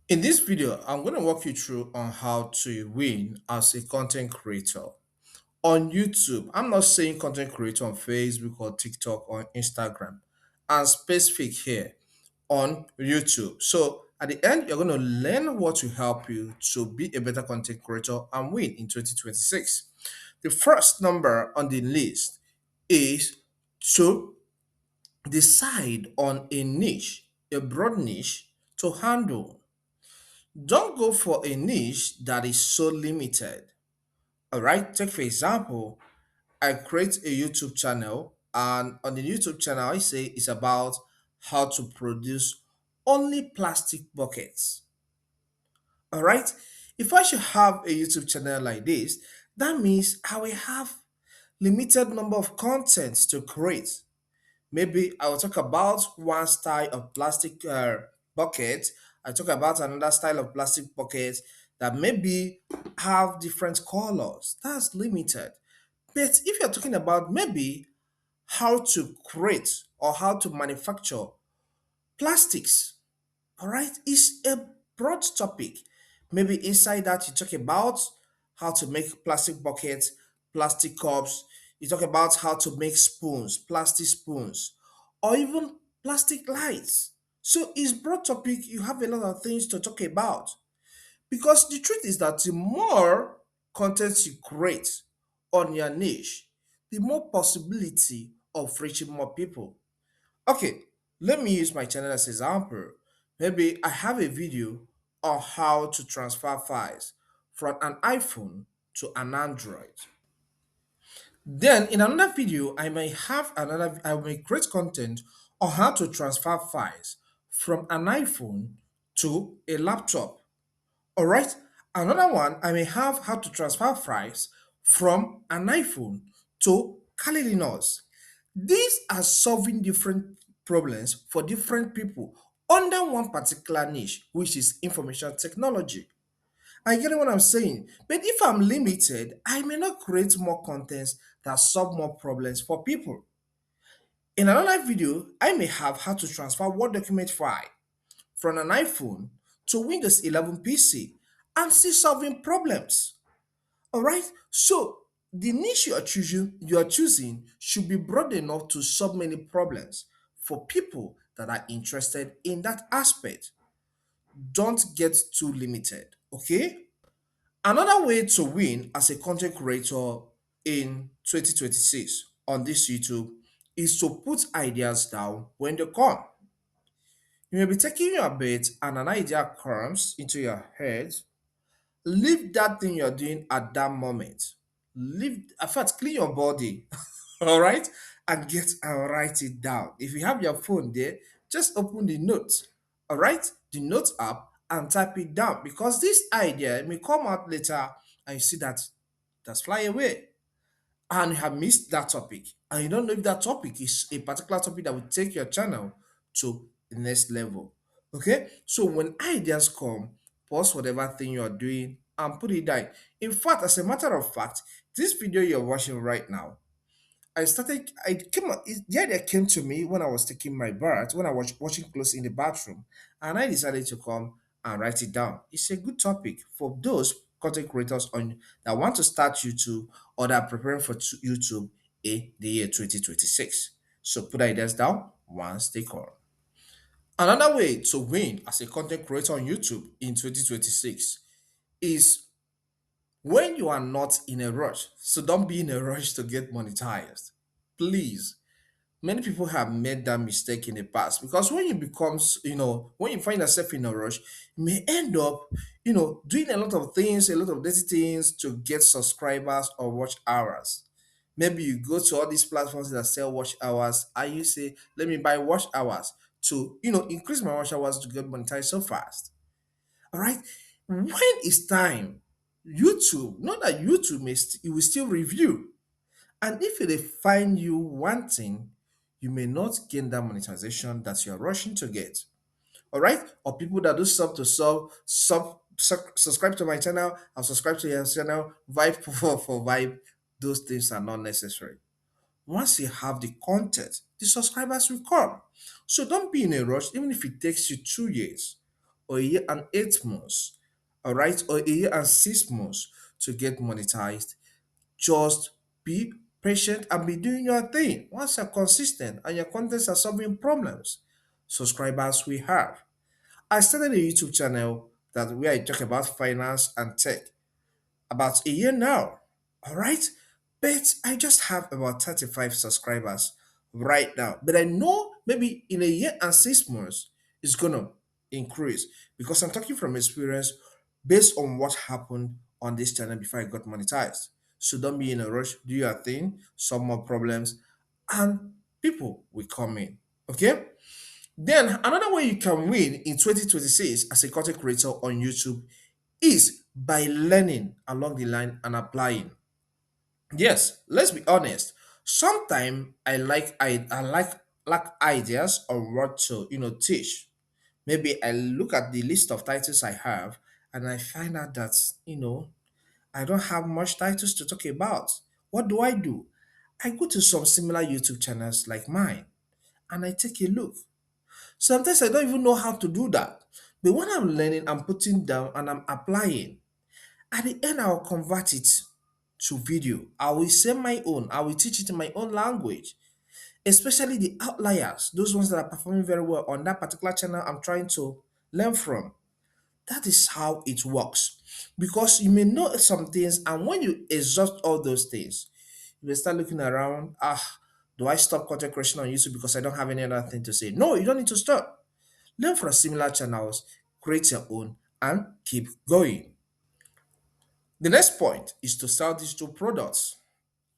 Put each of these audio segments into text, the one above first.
In this video, I'm going to walk you through on how to win as a content creator on YouTube. I'm not saying content creator on Facebook or TikTok or Instagram. I'm specific here on YouTube. So at the end, you're going to learn what will help you to be a better content creator and win in 2026. The first number on the list is to decide on a niche, a broad niche to handle. Don't go for a niche that is so limited. All right, take for example, I create a YouTube channel, and on the YouTube channel, I say it's about how to produce only plastic buckets. All right, if I should have a YouTube channel like this, that means I will have limited number of contents to create. Maybe I will talk about one style of plastic bucket. I talk about another style of plastic bucket that maybe have different colors. That's limited. But if you're talking about maybe how to create or how to manufacture plastics, all right, it's a broad topic. Maybe inside that you talk about how to make plastic buckets, plastic cups, you talk about how to make spoons, plastic spoons, or even plastic lights. So it's broad topic, you have a lot of things to talk about. Because the truth is that the more content you create on your niche, the more possibility of reaching more people. Okay, let me use my channel as example. Maybe I have a video on how to transfer files from an iPhone to an Android. Then in another video, I may create content on how to transfer files from an iPhone to a laptop. All right. Another one, I may have how to transfer files from an iPhone to Kalidinos. These are solving different problems for different people under one particular niche, which is information technology. I get what I'm saying. But if I'm limited, I may not create more contents that solve more problems for people. In another video, I may have how to transfer Word document file from an iPhone to Windows 11 PC and still solving problems. All right. So the niche you are choosing should be broad enough to solve many problems for people that are interested in that aspect. Don't get too limited. Okay. Another way to win as a content creator in 2026 on this YouTube is to put ideas down when they come. You may be taking your bait and an idea comes into your head. Leave that thing you're doing at that moment. Leave, in fact, clean your body, all right, and get and write it down. If you have your phone there, just open the notes, all right, the notes app, and type it down because this idea may come out later and you see that that's fly away and you have missed that topic and you don't know if that topic is a particular topic that will take your channel to the next level. Okay, so when ideas come, pause whatever thing you're doing and put it down. In fact, as a matter of fact, this video you're watching right now, the idea came to me when I was taking my bath, when I was watching clothes in the bathroom, and I decided to come and write it down. It's a good topic for those content creators on that want to start YouTube or that are preparing for YouTube in the year 2026. So put ideas down once they call. Another way to win as a content creator on YouTube in 2026 is when you are not in a rush. So don't be in a rush to get monetized. Please, many people have made that mistake in the past because when you becomes when you find yourself in a rush, you may end up doing a lot of things, a lot of dirty things to get subscribers or watch hours. Maybe you go to all these platforms that sell watch hours and you say, let me buy watch hours to increase my watch hours to get monetized so fast. All right, when it's time, YouTube, not that YouTube it will still review, and if they find you wanting, you may not gain that monetization that you're rushing to get. All right? Or people that do subscribe to my channel and subscribe to your channel, vibe for vibe, those things are not necessary. Once you have the content, the subscribers will come. So don't be in a rush, even if it takes you 2 years or a year and 8 months, all right, or a year and 6 months to get monetized. Just be patient and be doing your thing. Once you're consistent and your contents are solving problems, subscribers we have. I started a YouTube channel that where I talk about finance and tech about a year now. All right. But I just have about 35 subscribers right now. But I know maybe in a year and 6 months, it's going to increase because I'm talking from experience based on what happened on this channel before I got monetized. So don't be in a rush, do your thing, solve more problems, and people will come in. Okay. Then another way you can win in 2026 as a content creator on YouTube is by learning along the line and applying. Yes, let's be honest. Sometimes I like ideas on what to teach. Maybe I look at the list of titles I have and I find out that I don't have much titles to talk about. What do? I go to some similar YouTube channels like mine and I take a look. Sometimes I don't even know how to do that. But when I'm learning, I'm putting down and I'm applying. At the end, I'll convert it to video. I will say my own. I will teach it in my own language, especially the outliers, those ones that are performing very well on that particular channel I'm trying to learn from. That is how it works. Because you may know some things, and when you exhaust all those things, you will start looking around. Do I stop content creation on YouTube because I don't have any other thing to say? No, you don't need to stop. Learn from similar channels, create your own, and keep going. The next point is to sell digital products.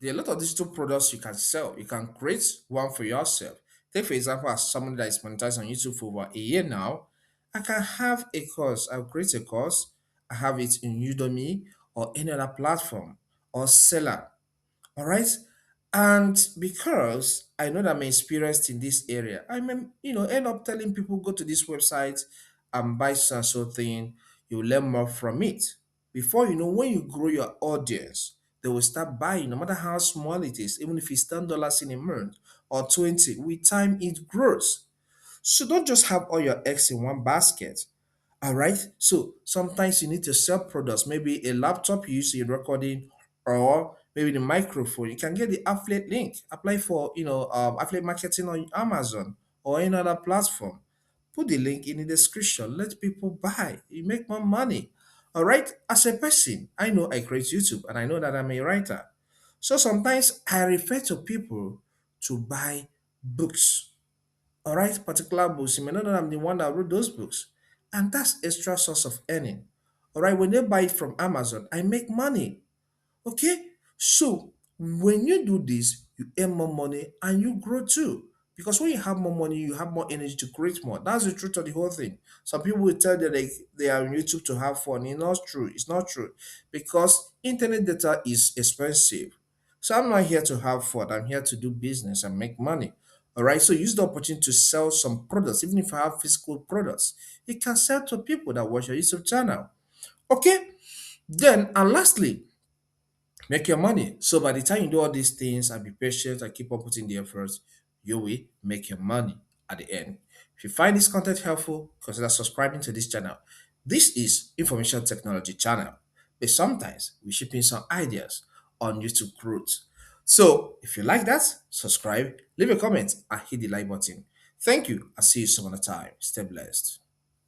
There are a lot of digital products you can sell. You can create one for yourself. Take, for example, as someone that is monetized on YouTube for over a year now, I can have a course. I'll create a course. I have it in Udemy or any other platform or seller. All right. And because I know that I'm experienced in this area, I may, end up telling people go to this website and buy so and so thing. You learn more from it. Before you know, when you grow your audience, they will start buying, no matter how small it is, even if it's $10 in a month or 20, with time it grows. So don't just have all your eggs in one basket. All right. So sometimes you need to sell products, maybe a laptop you use in recording, or maybe the microphone. You can get the affiliate link. Apply for affiliate marketing on Amazon or any other platform. Put the link in the description. Let people buy. You make more money. All right. As a person, I know I create YouTube and I know that I'm a writer. So sometimes I refer to people to buy books, all right, particular books. You may not know I'm the one that wrote those books. And that's extra source of earning. All right, when they buy it from Amazon, I make money. Okay? So when you do this, you earn more money and you grow too. Because when you have more money, you have more energy to create more. That's the truth of the whole thing. Some people will tell you they are on YouTube to have fun. It's not true. It's not true. Because internet data is expensive. So I'm not here to have fun. I'm here to do business and make money. All right. So use the opportunity to sell some products, even if I have physical products. You can sell to people that watch your YouTube channel. Okay. Then and lastly, make your money. So by the time you do all these things and be patient and keep on putting the effort, you will make your money at the end. If you find this content helpful, consider subscribing to this channel. This is Information Technology channel, but sometimes we ship in some ideas on YouTube growth. So if you like that, subscribe, leave a comment, and hit the like button. Thank you. I'll see you some other time. Stay blessed.